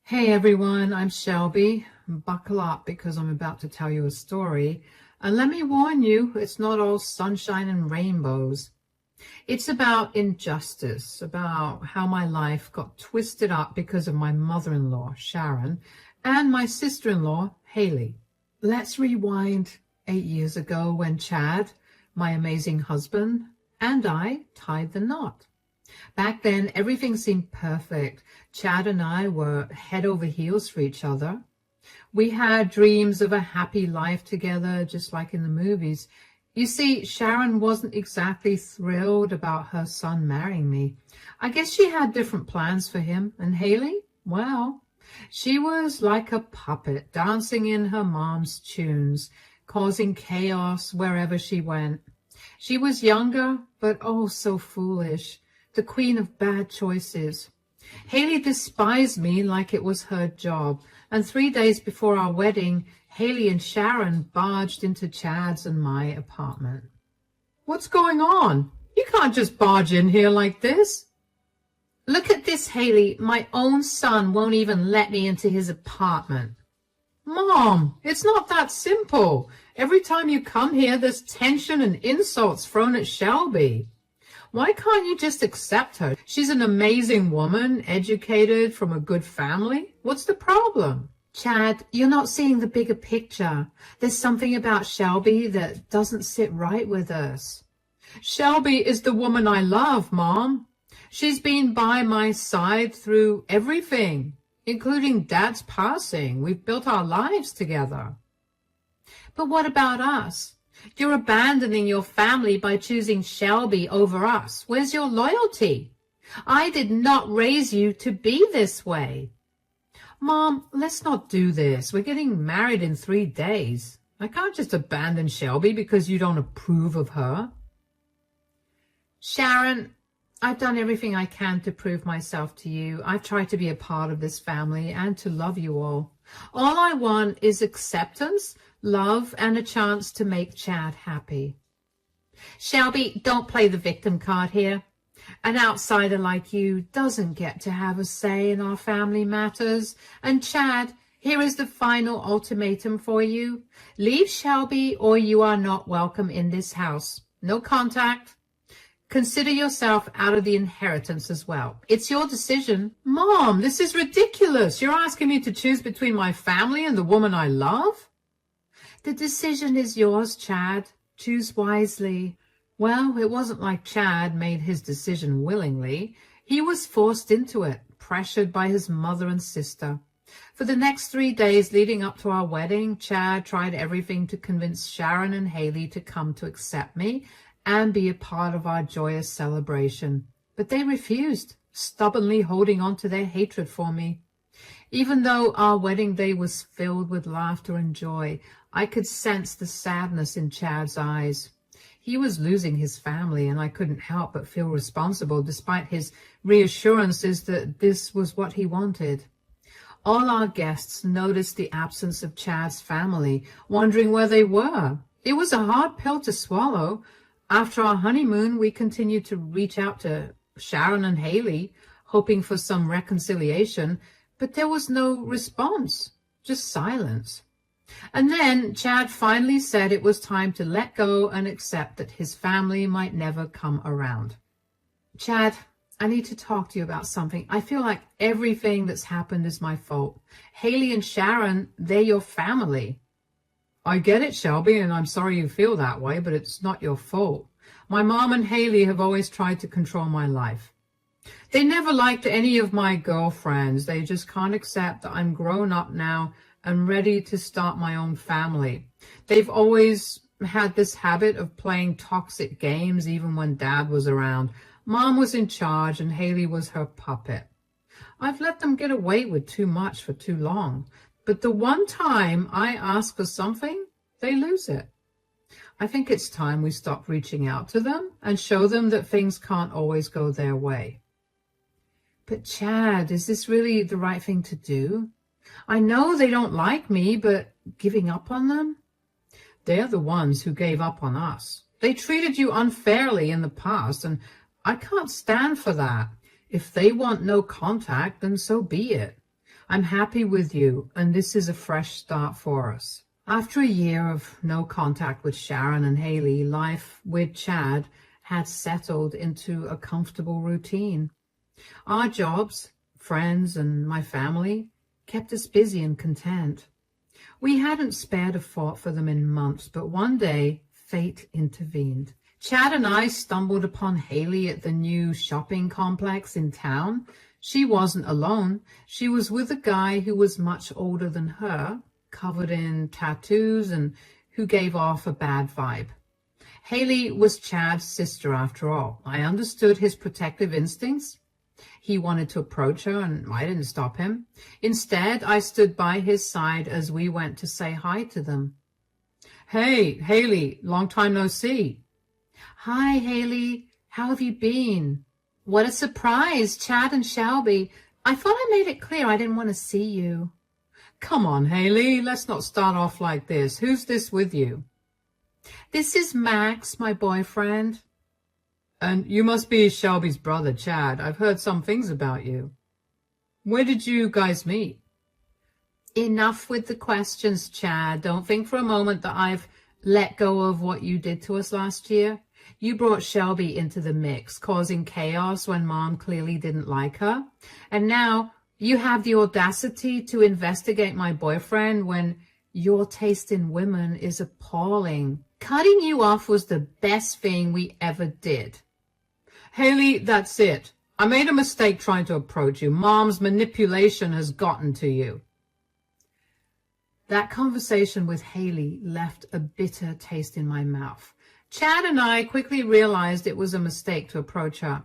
Hey everyone, I'm Shelby. Buckle up because I'm about to tell you a story. And let me warn you, it's not all sunshine and rainbows. It's about injustice, about how my life got twisted up because of my mother-in-law, Sharon, and my sister-in-law, Haley. Let's rewind 8 years ago when Chad, my amazing husband, and I tied the knot. Back then, everything seemed perfect. Chad and I were head over heels for each other. We had dreams of a happy life together, just like in the movies. You see, Sharon wasn't exactly thrilled about her son marrying me. I guess she had different plans for him. And Haley? Well, she was like a puppet, dancing in her mom's tunes, causing chaos wherever she went. She was younger, but oh so foolish. The queen of bad choices. Haley despised me like it was her job, and 3 days before our wedding, Haley and Sharon barged into Chad's and my apartment. What's going on? You can't just barge in here like this. Look at this, Haley. My own son won't even let me into his apartment. Mom, it's not that simple. Every time you come here, there's tension and insults thrown at Shelby. Why can't you just accept her? She's an amazing woman, educated, from a good family. What's the problem? Chad, you're not seeing the bigger picture. There's something about Shelby that doesn't sit right with us. Shelby is the woman I love, Mom. She's been by my side through everything, including Dad's passing. We've built our lives together. But what about us? You're abandoning your family by choosing Shelby over us. Where's your loyalty? I did not raise you to be this way. Mom, let's not do this. We're getting married in 3 days. I can't just abandon Shelby because you don't approve of her. Sharon, I've done everything I can to prove myself to you. I've tried to be a part of this family and to love you all. All I want is acceptance, love, and a chance to make Chad happy. Shelby, don't play the victim card here. An outsider like you doesn't get to have a say in our family matters. And Chad, here is the final ultimatum for you. Leave Shelby or you are not welcome in this house. No contact. Consider yourself out of the inheritance as well. It's your decision. Mom, this is ridiculous. You're asking me to choose between my family and the woman I love? The decision is yours, Chad. Choose wisely. Well, it wasn't like Chad made his decision willingly. He was forced into it, pressured by his mother and sister. For the next 3 days leading up to our wedding, Chad tried everything to convince Sharon and Haley to come to accept me and be a part of our joyous celebration. But they refused, stubbornly holding on to their hatred for me. Even though our wedding day was filled with laughter and joy, I could sense the sadness in Chad's eyes. He was losing his family, and I couldn't help but feel responsible despite his reassurances that this was what he wanted. All our guests noticed the absence of Chad's family, wondering where they were. It was a hard pill to swallow. After our honeymoon, we continued to reach out to Sharon and Haley, hoping for some reconciliation, but there was no response, just silence. And then Chad finally said it was time to let go and accept that his family might never come around. Chad, I need to talk to you about something. I feel like everything that's happened is my fault. Haley and Sharon, they're your family. I get it, Shelby, and I'm sorry you feel that way, but it's not your fault. My mom and Haley have always tried to control my life. They never liked any of my girlfriends. They just can't accept that I'm grown up now and ready to start my own family. They've always had this habit of playing toxic games even when Dad was around. Mom was in charge and Haley was her puppet. I've let them get away with too much for too long. But the one time I ask for something, they lose it. I think it's time we stop reaching out to them and show them that things can't always go their way. But Chad, is this really the right thing to do? I know they don't like me, but giving up on them? They're the ones who gave up on us. They treated you unfairly in the past, and I can't stand for that. If they want no contact, then so be it. I'm happy with you, and this is a fresh start for us. After a year of no contact with Sharon and Haley, life with Chad had settled into a comfortable routine. Our jobs, friends, and my family kept us busy and content. We hadn't spared a thought for them in months, but one day fate intervened. Chad and I stumbled upon Haley at the new shopping complex in town. She wasn't alone. She was with a guy who was much older than her, covered in tattoos, and who gave off a bad vibe. Haley was Chad's sister after all. I understood his protective instincts. He wanted to approach her, and I didn't stop him. Instead, I stood by his side as we went to say hi to them. Hey, Haley, long time no see. Hi, Haley. How have you been? What a surprise, Chad and Shelby. I thought I made it clear I didn't want to see you. Come on, Haley, let's not start off like this. Who's this with you? This is Max, my boyfriend. And you must be Shelby's brother, Chad. I've heard some things about you. Where did you guys meet? Enough with the questions, Chad. Don't think for a moment that I've let go of what you did to us last year. You brought Shelby into the mix, causing chaos when Mom clearly didn't like her. And now you have the audacity to investigate my boyfriend when your taste in women is appalling. Cutting you off was the best thing we ever did. Haley, that's it. I made a mistake trying to approach you. Mom's manipulation has gotten to you. That conversation with Haley left a bitter taste in my mouth. Chad and I quickly realized it was a mistake to approach her.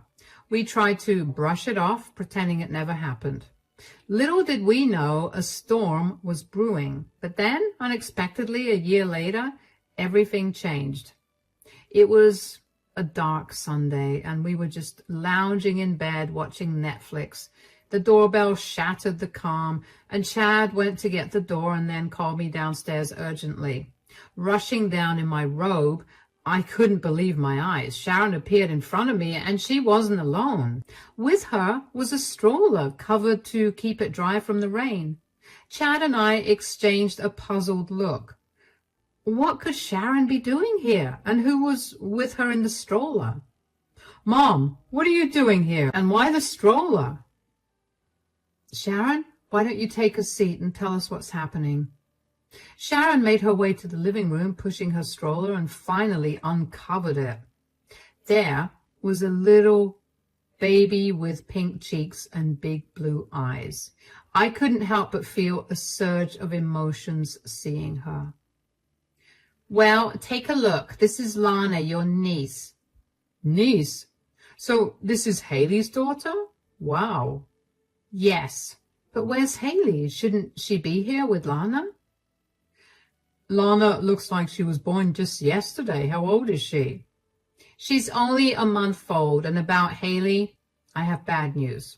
We tried to brush it off, pretending it never happened. Little did we know a storm was brewing. But then, unexpectedly, a year later, everything changed. It was a dark Sunday, and we were just lounging in bed watching Netflix. The doorbell shattered the calm, and Chad went to get the door and then called me downstairs urgently. Rushing down in my robe, I couldn't believe my eyes. Sharon appeared in front of me, and she wasn't alone. With her was a stroller covered to keep it dry from the rain. Chad and I exchanged a puzzled look. What could Sharon be doing here, and who was with her in the stroller? Mom, what are you doing here, and why the stroller? Sharon, why don't you take a seat and tell us what's happening? Sharon made her way to the living room, pushing her stroller, and finally uncovered it. There was a little baby with pink cheeks and big blue eyes. I couldn't help but feel a surge of emotions seeing her. Well, take a look. This is Lana, your niece. Niece? So this is Haley's daughter? Wow. Yes, but where's Haley? Shouldn't she be here with Lana? Lana looks like she was born just yesterday. How old is she? She's only a month old. And about Haley, I have bad news.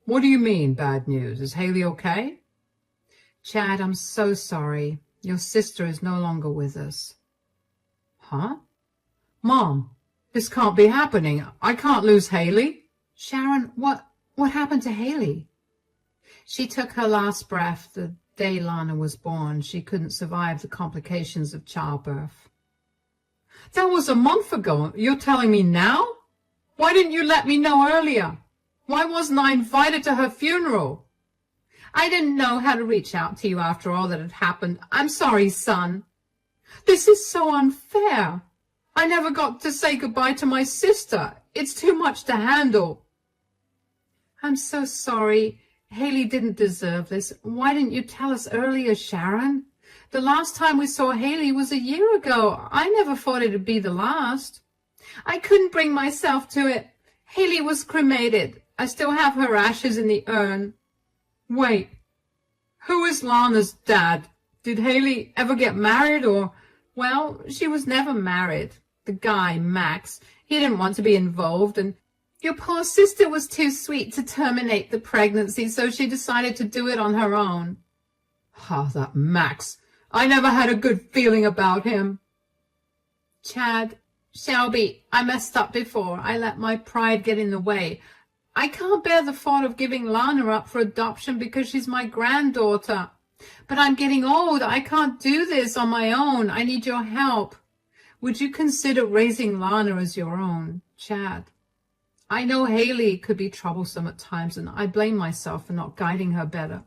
What do you mean, bad news? Is Haley okay? Chad, I'm so sorry. Your sister is no longer with us. Huh? Mom, this can't be happening. I can't lose Haley. Sharon, what happened to Haley? She took her last breath the day Lana was born. She couldn't survive the complications of childbirth. That was a month ago. You're telling me now? Why didn't you let me know earlier? Why wasn't I invited to her funeral? I didn't know how to reach out to you after all that had happened. I'm sorry, son. This is so unfair. I never got to say goodbye to my sister. It's too much to handle. I'm so sorry. Haley didn't deserve this. Why didn't you tell us earlier, Sharon? The last time we saw Haley was a year ago. I never thought it'd be the last. I couldn't bring myself to it. Haley was cremated. I still have her ashes in the urn. Wait, who is Lana's dad? Did Haley ever get married or... Well, she was never married. The guy, Max, he didn't want to be involved, and your poor sister was too sweet to terminate the pregnancy, so she decided to do it on her own. Ah, that Max. I never had a good feeling about him. Chad, Shelby, I messed up before. I let my pride get in the way. I can't bear the thought of giving Lana up for adoption because she's my granddaughter. But I'm getting old. I can't do this on my own. I need your help. Would you consider raising Lana as your own? Chad. I know Haley could be troublesome at times, and I blame myself for not guiding her better.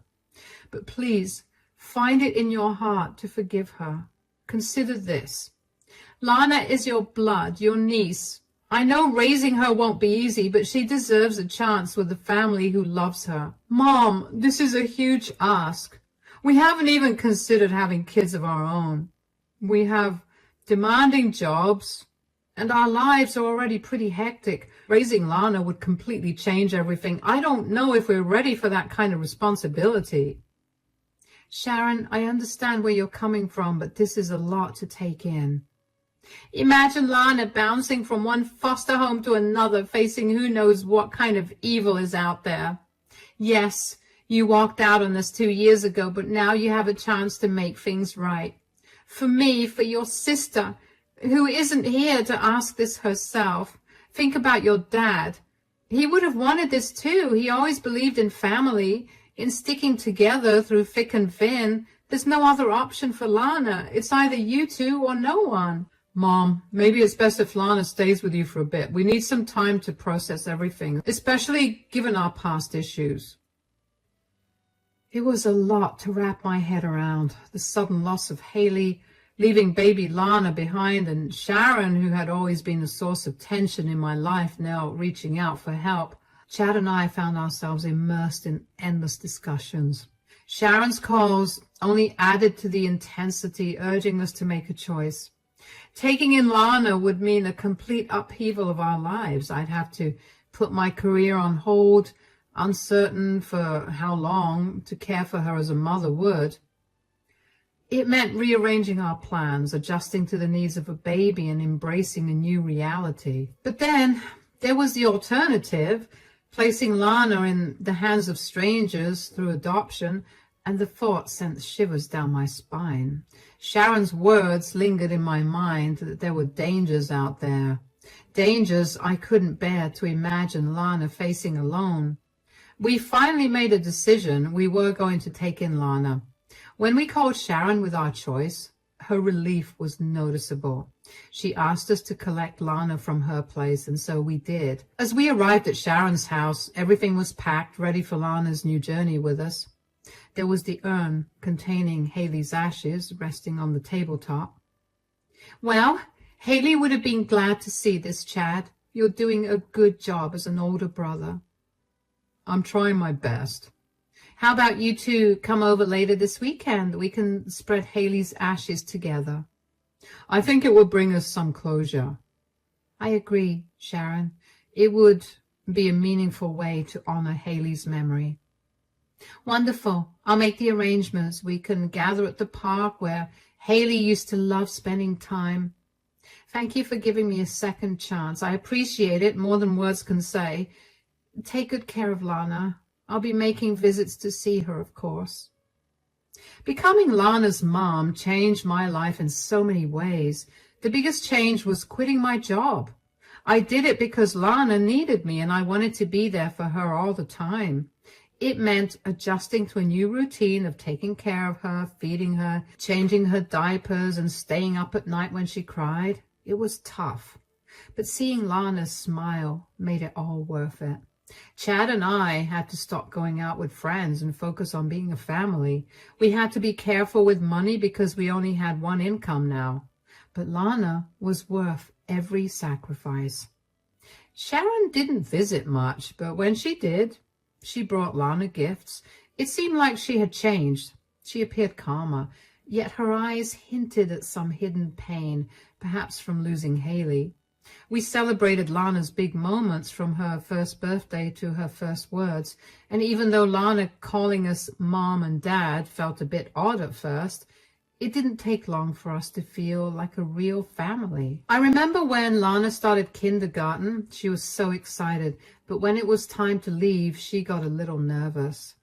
But please, find it in your heart to forgive her. Consider this. Lana is your blood, your niece. I know raising her won't be easy, but she deserves a chance with a family who loves her. Mom, this is a huge ask. We haven't even considered having kids of our own. We have demanding jobs, and our lives are already pretty hectic. Raising Lana would completely change everything. I don't know if we're ready for that kind of responsibility. Sharon, I understand where you're coming from, but this is a lot to take in. Imagine Lana bouncing from one foster home to another, facing who knows what kind of evil is out there. Yes, you walked out on this 2 years ago, but now you have a chance to make things right. For me, for your sister, who isn't here to ask this herself. Think about your dad. He would have wanted this too. He always believed in family, in sticking together through thick and thin. There's no other option for Lana. It's either you two or no one. Mom, maybe it's best if Lana stays with you for a bit. We need some time to process everything, especially given our past issues. It was a lot to wrap my head around. The sudden loss of Haley, leaving baby Lana behind, and Sharon, who had always been a source of tension in my life, now reaching out for help. Chad and I found ourselves immersed in endless discussions. Sharon's calls only added to the intensity, urging us to make a choice. Taking in Lana would mean a complete upheaval of our lives. I'd have to put my career on hold, uncertain for how long to care for her as a mother would. It meant rearranging our plans, adjusting to the needs of a baby, and embracing a new reality. But then there was the alternative, placing Lana in the hands of strangers through adoption, and the thought sent shivers down my spine. Sharon's words lingered in my mind that there were dangers out there, dangers I couldn't bear to imagine Lana facing alone. We finally made a decision. We were going to take in Lana. When we called Sharon with our choice, her relief was noticeable. She asked us to collect Lana from her place, and so we did. As we arrived at Sharon's house, everything was packed, ready for Lana's new journey with us. There was the urn containing Haley's ashes resting on the tabletop. Well, Haley would have been glad to see this, Chad. You're doing a good job as an older brother. I'm trying my best. How about you two come over later this weekend? We can spread Haley's ashes together. I think it will bring us some closure. I agree, Sharon. It would be a meaningful way to honor Haley's memory. Wonderful. I'll make the arrangements. We can gather at the park where Haley used to love spending time. Thank you for giving me a second chance. I appreciate it more than words can say. Take good care of Lana. I'll be making visits to see her, of course. Becoming Lana's mom changed my life in so many ways. The biggest change was quitting my job. I did it because Lana needed me, and I wanted to be there for her all the time. It meant adjusting to a new routine of taking care of her, feeding her, changing her diapers, and staying up at night when she cried. It was tough, but seeing Lana smile made it all worth it. Chad and I had to stop going out with friends and focus on being a family. We had to be careful with money because we only had one income now. But Lana was worth every sacrifice. Sharon didn't visit much, but when she did, she brought Lana gifts. It seemed like she had changed. She appeared calmer, yet her eyes hinted at some hidden pain, perhaps from losing Haley. We celebrated Lana's big moments, from her first birthday to her first words, and even though Lana calling us Mom and Dad felt a bit odd at first, it didn't take long for us to feel like a real family. I remember when Lana started kindergarten, she was so excited, but when it was time to leave, she got a little nervous.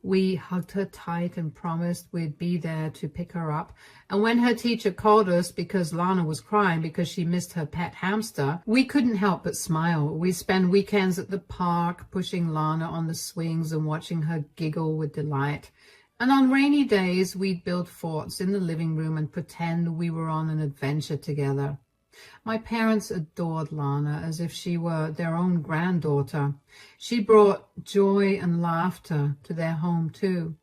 We hugged her tight and promised we'd be there to pick her up. And when her teacher called us because Lana was crying because she missed her pet hamster, we couldn't help but smile. We'd spend weekends at the park, pushing Lana on the swings and watching her giggle with delight. And on rainy days, we'd build forts in the living room and pretend we were on an adventure together. My parents adored Lana as if she were their own granddaughter. She brought joy and laughter to their home too.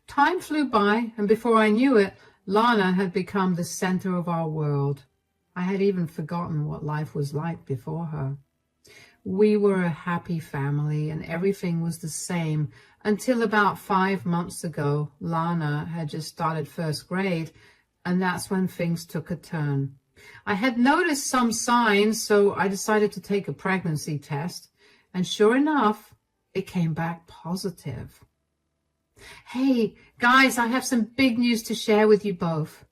Time flew by, and before I knew it, Lana had become the center of our world. I had even forgotten what life was like before her. We were a happy family, and everything was the same until about 5 months ago. Lana had just started first grade, and that's when things took a turn. I had noticed some signs, so I decided to take a pregnancy test, and sure enough, it came back positive. Hey, guys, I have some big news to share with you both.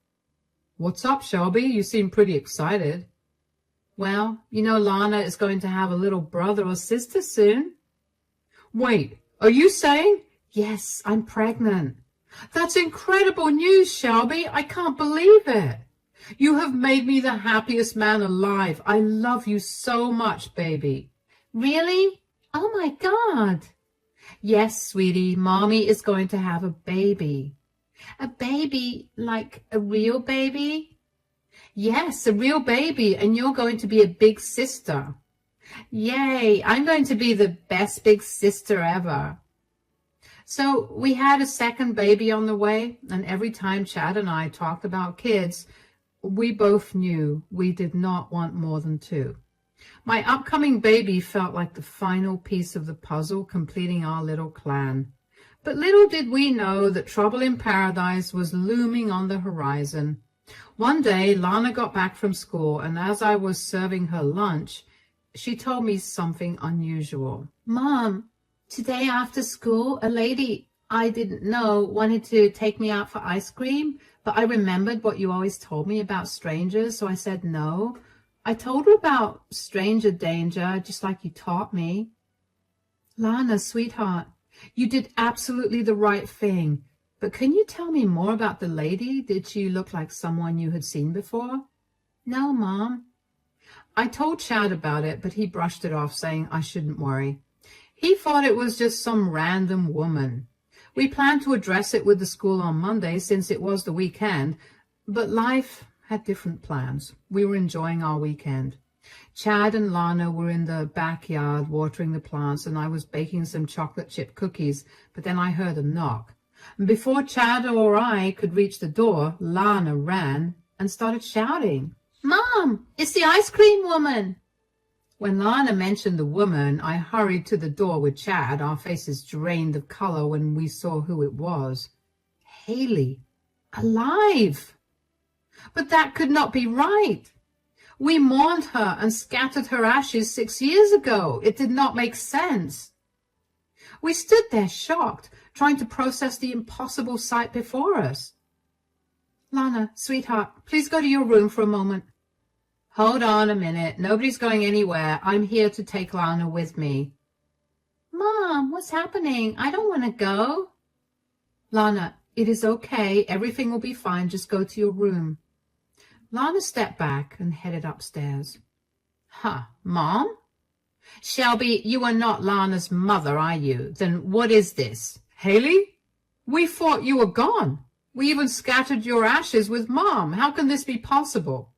What's up, Shelby? You seem pretty excited. Well, you know Lana is going to have a little brother or sister soon. Wait, are you saying? Yes, I'm pregnant. That's incredible news, Shelby. I can't believe it. You have made me the happiest man alive. I love you so much, baby. Really? Oh, my God. Yes, sweetie, Mommy is going to have a baby. A baby, like a real baby? Yes, a real baby, and you're going to be a big sister. Yay, I'm going to be the best big sister ever. So we had a second baby on the way, and every time Chad and I talked about kids, we both knew we did not want more than 2. My upcoming baby felt like the final piece of the puzzle completing our little clan. But little did we know that trouble in paradise was looming on the horizon. One day, Lana got back from school, and as I was serving her lunch, she told me something unusual. Mom, today after school, a lady I didn't know wanted to take me out for ice cream, but I remembered what you always told me about strangers, so I said no. I told her about stranger danger, just like you taught me. Lana, sweetheart, you did absolutely the right thing. But can you tell me more about the lady? Did she look like someone you had seen before? No, Mom. I told Chad about it, but he brushed it off, saying I shouldn't worry. He thought it was just some random woman. We planned to address it with the school on Monday since it was the weekend, but life had different plans. We were enjoying our weekend. Chad and Lana were in the backyard watering the plants, and I was baking some chocolate chip cookies, but then I heard a knock. And before Chad or I could reach the door, Lana ran and started shouting, Mom, it's the ice cream woman. When Lana mentioned the woman, I hurried to the door with Chad, our faces drained of color when we saw who it was. Haley, alive! But that could not be right. We mourned her and scattered her ashes 6 years ago. It did not make sense. We stood there shocked, trying to process the impossible sight before us. Lana, sweetheart, please go to your room for a moment. Hold on a minute. Nobody's going anywhere. I'm here to take Lana with me. Mom, what's happening? I don't want to go. Lana, it is okay. Everything will be fine. Just go to your room. Lana stepped back and headed upstairs. Mom? Shelby, you are not Lana's mother, are you? Then what is this? Haley? We thought you were gone. We even scattered your ashes with Mom. How can this be possible?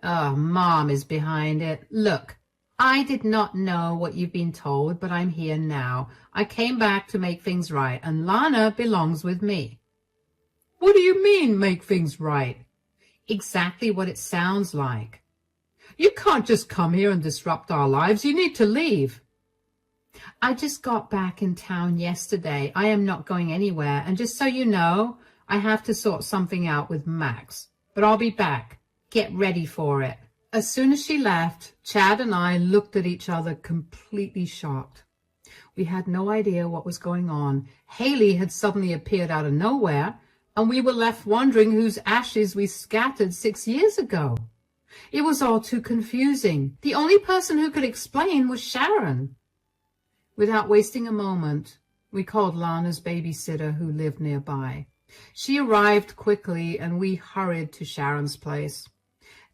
Oh, Mom is behind it. Look, I did not know what you've been told, but I'm here now. I came back to make things right, and Lana belongs with me. What do you mean, make things right? Exactly what it sounds like. You can't just come here and disrupt our lives. You need to leave. I just got back in town yesterday. I am not going anywhere, and just so you know, I have to sort something out with Max. But I'll be back. Get ready for it. As soon as she left, Chad and I looked at each other completely shocked. We had no idea what was going on. Haley had suddenly appeared out of nowhere, and we were left wondering whose ashes we scattered 6 years ago. It was all too confusing. The only person who could explain was Sharon. Without wasting a moment, We called Lana's babysitter who lived nearby. She arrived quickly and we hurried to Sharon's place.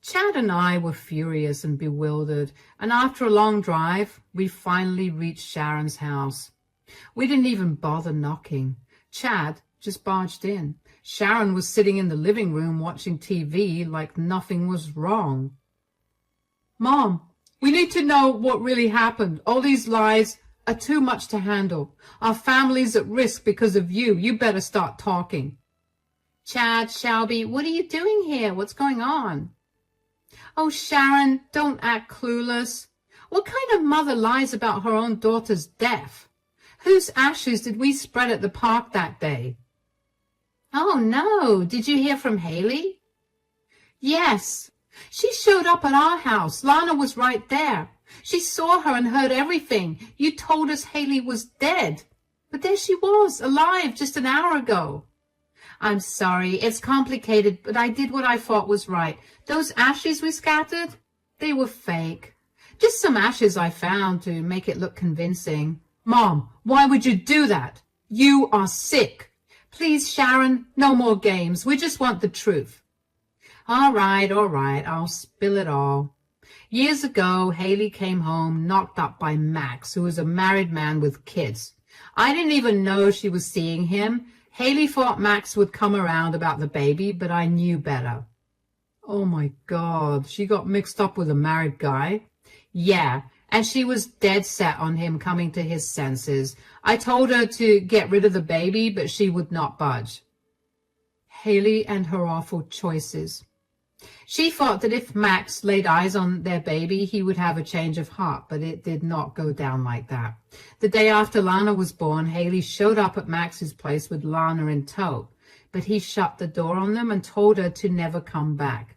Chad and I were furious and bewildered, and after a long drive, we finally reached Sharon's house. We didn't even bother knocking. Chad just barged in. Sharon was sitting in the living room watching TV like nothing was wrong. Mom, we need to know what really happened. All these lies are too much to handle. Our family's at risk because of you. You better start talking. Chad, Shelby, what are you doing here? What's going on? Oh, Sharon, don't act clueless. What kind of mother lies about her own daughter's death? Whose ashes did we spread at the park that day? Oh, no. Did you hear from Haley? Yes. She showed up at our house. Lana was right there. She saw her and heard everything. You told us Haley was dead. But there she was, alive just an hour ago. I'm sorry, it's complicated, but I did what I thought was right. Those ashes we scattered, they were fake. Just some ashes I found to make it look convincing. Mom, why would you do that? You are sick. Please, Sharon, no more games. We just want the truth. All right, I'll spill it all. Years ago, Haley came home knocked up by Max, who was a married man with kids. I didn't even know she was seeing him. Haley thought Max would come around about the baby, but I knew better. Oh my God, she got mixed up with a married guy? Yeah, and she was dead set on him coming to his senses. I told her to get rid of the baby, but she would not budge. Haley and her awful choices. She thought that if Max laid eyes on their baby, he would have a change of heart, but it did not go down like that. The day after Lana was born, Haley showed up at Max's place with Lana in tow, but he shut the door on them and told her to never come back.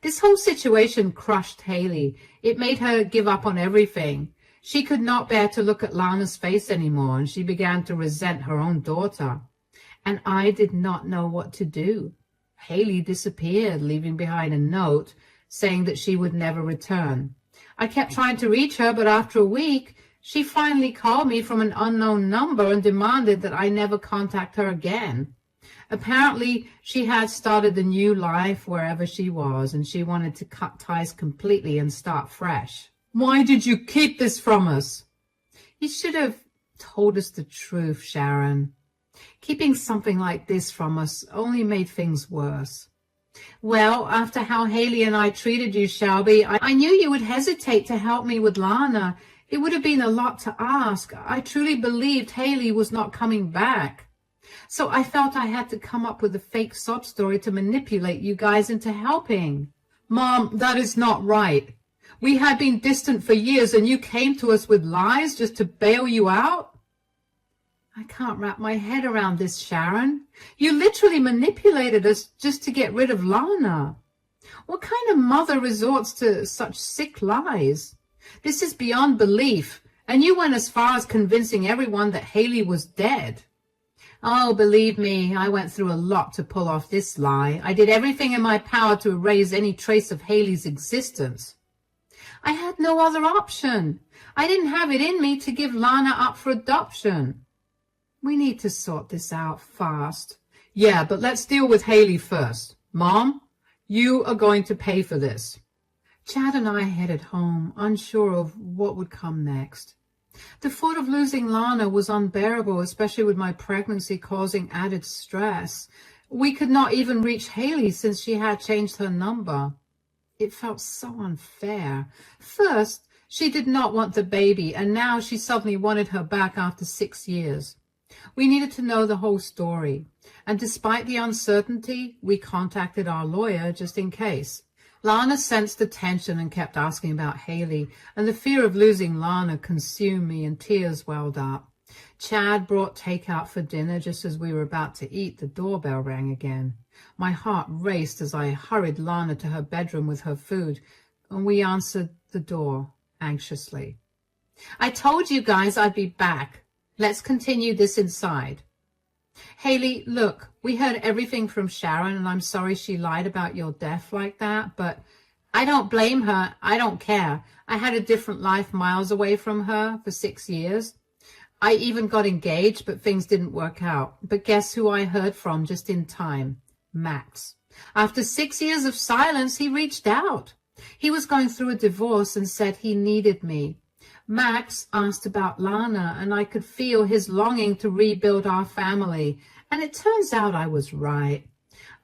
This whole situation crushed Haley. It made her give up on everything. She could not bear to look at Lana's face anymore, and she began to resent her own daughter. And I did not know what to do. Haley disappeared, leaving behind a note saying that she would never return. I kept trying to reach her, but after a week, she finally called me from an unknown number and demanded that I never contact her again. Apparently, she had started a new life wherever she was, and she wanted to cut ties completely and start fresh. Why did you keep this from us? You should have told us the truth, Sharon. Keeping something like this from us only made things worse. Well, after how Haley and I treated you, Shelby, I knew you would hesitate to help me with Lana. It would have been a lot to ask. I truly believed Haley was not coming back. So I felt I had to come up with a fake sob story to manipulate you guys into helping. Mom, that is not right. We had been distant for years and you came to us with lies just to bail you out? I can't wrap my head around this, Sharon. You literally manipulated us just to get rid of Lana. What kind of mother resorts to such sick lies? This is beyond belief, and you went as far as convincing everyone that Haley was dead. Oh, believe me, I went through a lot to pull off this lie. I did everything in my power to erase any trace of Haley's existence. I had no other option. I didn't have it in me to give Lana up for adoption. We need to sort this out fast. Yeah, but let's deal with Haley first. Mom, you are going to pay for this. Chad and I headed home, unsure of what would come next. The thought of losing Lana was unbearable, especially with my pregnancy causing added stress. We could not even reach Haley since she had changed her number. It felt so unfair. First, she did not want the baby, and now she suddenly wanted her back after 6 years. We needed to know the whole story, and despite the uncertainty, we contacted our lawyer just in case. Lana sensed the tension and kept asking about Haley, and the fear of losing Lana consumed me and tears welled up. Chad brought takeout for dinner just as we were about to eat. The doorbell rang again. My heart raced as I hurried Lana to her bedroom with her food, and we answered the door anxiously. I told you guys I'd be back. Let's continue this inside. Haley, look, we heard everything from Sharon, and I'm sorry she lied about your death like that, but I don't blame her. I don't care. I had a different life miles away from her for 6 years. I even got engaged, but things didn't work out. But guess who I heard from just in time? Max. After 6 years of silence, he reached out. He was going through a divorce and said he needed me. Max asked about Lana, and I could feel his longing to rebuild our family. And it turns out I was right.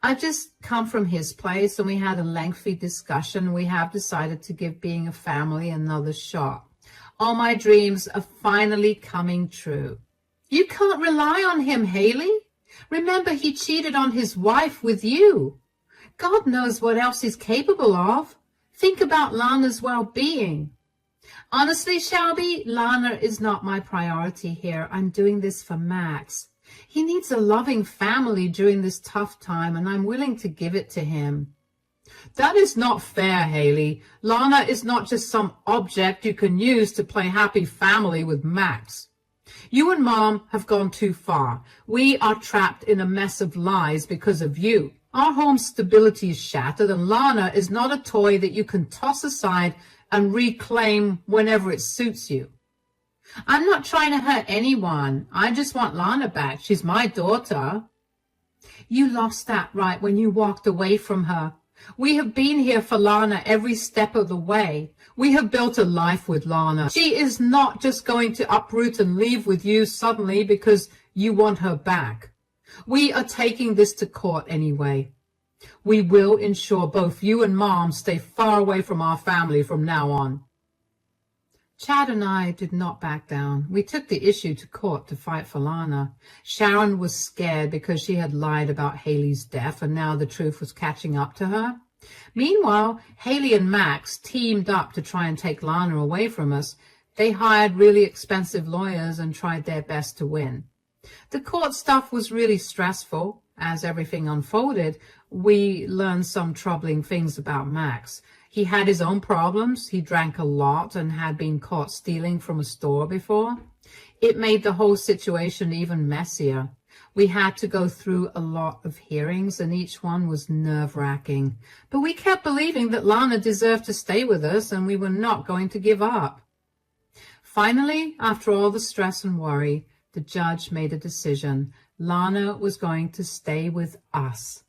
I've just come from his place, and we had a lengthy discussion. We have decided to give being a family another shot. All my dreams are finally coming true. You can't rely on him, Haley. Remember, he cheated on his wife with you. God knows what else he's capable of. Think about Lana's well-being. Honestly, Shelby, Lana is not my priority here. I'm doing this for Max. He needs a loving family during this tough time, and I'm willing to give it to him. That is not fair, Haley. Lana is not just some object you can use to play happy family with Max. You and Mom have gone too far. We are trapped in a mess of lies because of you. Our home stability is shattered, and Lana is not a toy that you can toss aside and reclaim whenever it suits you. I'm not trying to hurt anyone. I just want Lana back. She's my daughter. You lost that right when you walked away from her. We have been here for Lana every step of the way. We have built a life with Lana. She is not just going to uproot and leave with you suddenly because you want her back. We are taking this to court anyway. We will ensure both you and Mom stay far away from our family from now on. Chad and I did not back down. We took the issue to court to fight for Lana. Sharon was scared because she had lied about Haley's death, and now the truth was catching up to her. Meanwhile, Haley and Max teamed up to try and take Lana away from us. They hired really expensive lawyers and tried their best to win. The court stuff was really stressful. As everything unfolded, we learned some troubling things about Max. He had his own problems. He drank a lot and had been caught stealing from a store before. It made the whole situation even messier. We had to go through a lot of hearings, and each one was nerve-wracking. But we kept believing that Lana deserved to stay with us, and we were not going to give up. Finally, after all the stress and worry, the judge made a decision. Lana was going to stay with us.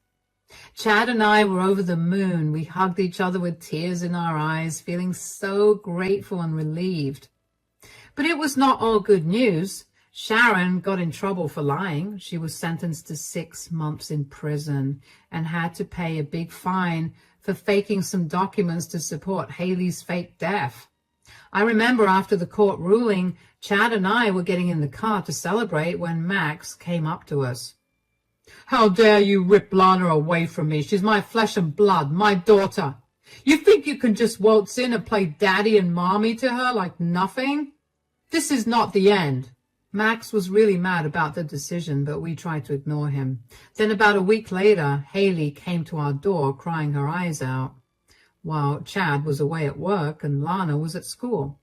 Chad and I were over the moon. We hugged each other with tears in our eyes, feeling so grateful and relieved. But it was not all good news. Sharon got in trouble for lying. She was sentenced to 6 months in prison and had to pay a big fine for faking some documents to support Haley's fake death. I remember after the court ruling, Chad and I were getting in the car to celebrate when Max came up to us. How dare you rip Lana away from me? She's my flesh and blood, my daughter. You think you can just waltz in and play daddy and mommy to her like nothing? This is not the end. Max was really mad about the decision, but we tried to ignore him. Then about a week later, Haley came to our door crying her eyes out, while Chad was away at work and Lana was at school.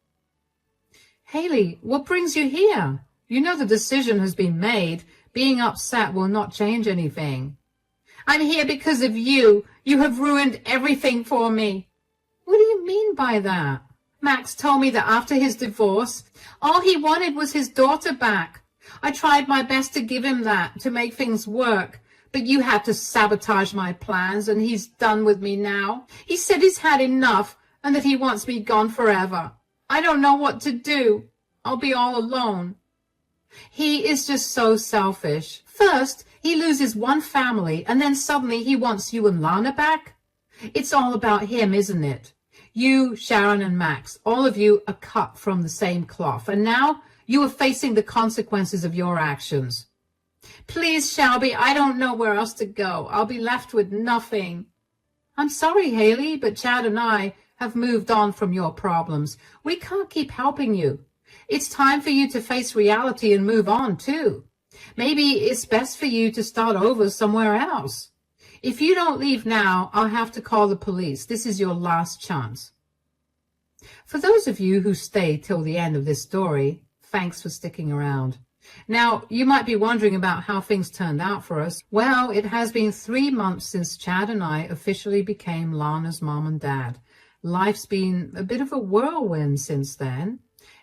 Haley, what brings you here? You know the decision has been made. Being upset will not change anything. I'm here because of you. You have ruined everything for me. What do you mean by that? Max told me that after his divorce, all he wanted was his daughter back. I tried my best to give him that, to make things work, but you had to sabotage my plans, and he's done with me now. He said he's had enough and that he wants me gone forever. I don't know what to do. I'll be all alone. He is just so selfish. First, he loses one family, and then suddenly he wants you and Lana back. It's all about him, isn't it? You, Sharon, and Max, all of you are cut from the same cloth, and now you are facing the consequences of your actions. Please, Shelby, I don't know where else to go. I'll be left with nothing. I'm sorry, Haley, but Chad and I have moved on from your problems. We can't keep helping you. It's time for you to face reality and move on, too. Maybe it's best for you to start over somewhere else. If you don't leave now, I'll have to call the police. This is your last chance. For those of you who stayed till the end of this story, thanks for sticking around. Now, you might be wondering about how things turned out for us. Well, it has been 3 months since Chad and I officially became Lana's mom and dad. Life's been a bit of a whirlwind since then.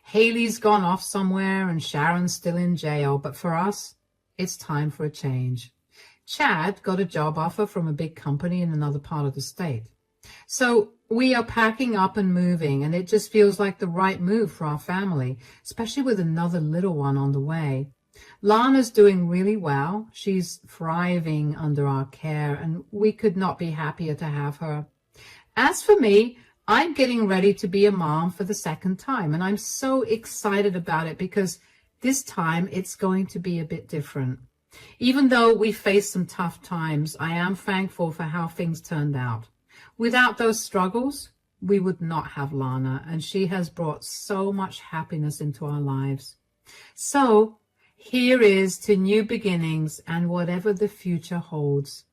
Haley's gone off somewhere and Sharon's still in jail, but for us, it's time for a change. Chad got a job offer from a big company in another part of the state. So we are packing up and moving, and it just feels like the right move for our family, especially with another little one on the way. Lana's doing really well. She's thriving under our care, and we could not be happier to have her. As for me, I'm getting ready to be a mom for the second time, and I'm so excited about it because this time it's going to be a bit different. Even though we faced some tough times, I am thankful for how things turned out. Without those struggles, we would not have Lana, and she has brought so much happiness into our lives. So here is to new beginnings and whatever the future holds.